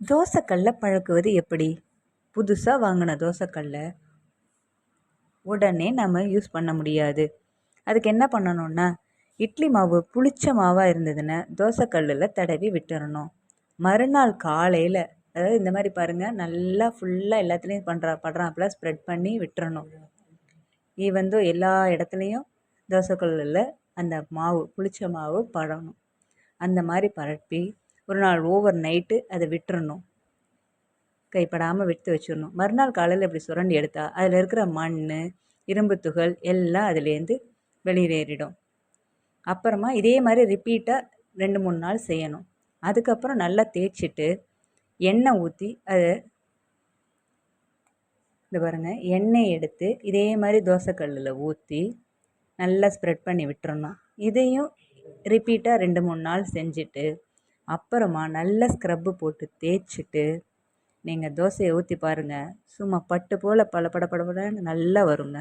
தோசைக்கல்லை பழக்குவது எப்படி? புதுசாக வாங்கின தோசைக்கல்லை உடனே நம்ம யூஸ் பண்ண முடியாது. அதுக்கு என்ன பண்ணணும்னா, இட்லி மாவு புளிச்ச மாவாக இருந்ததுன்னா தோசைக்கல்லில் தடவி விட்டுறணும். மறுநாள் காலையில், அதாவது இந்த மாதிரி பாருங்கள், நல்லா ஃபுல்லாக எல்லாத்துலேயும் படுறாப்புல ஸ்ப்ரெட் பண்ணி விட்டுறணும். எல்லா இடத்துலையும் தோசைக்கல்லில் அந்த மாவு புளிச்ச மாவு படணும். அந்த மாதிரி பரப்பி ஒரு நாள் ஓவர் நைட்டு அதை விட்டுறணும். கைப்படாமல் விட்டு வச்சிடணும். மறுநாள் காலையில் இப்படி சுரண்டி எடுத்தால் அதில் இருக்கிற மண், இரும்பு துகள் எல்லாம் அதுலேருந்து வெளியேறிடும். அப்புறமா இதே மாதிரி ரிப்பீட்டாக 2-3 நாள் செய்யணும். அதுக்கப்புறம் நல்லா தேய்ச்சிட்டு எண்ணெய் ஊற்றி அதை பாருங்கள், எண்ணெய் எடுத்து இதே மாதிரி தோசைக்கல்லில் ஊற்றி நல்லா ஸ்ப்ரெட் பண்ணி விட்டுறணும். இதையும் ரிப்பீட்டாக 2-3 நாள் செஞ்சுட்டு அப்புறமா நல்லா ஸ்க்ரப்பு போட்டு தேய்ச்சிட்டு நீங்கள் தோசையை ஊற்றி பாருங்கள், சும்மா பட்டு போல் படபடன்னு நல்லா வருங்க.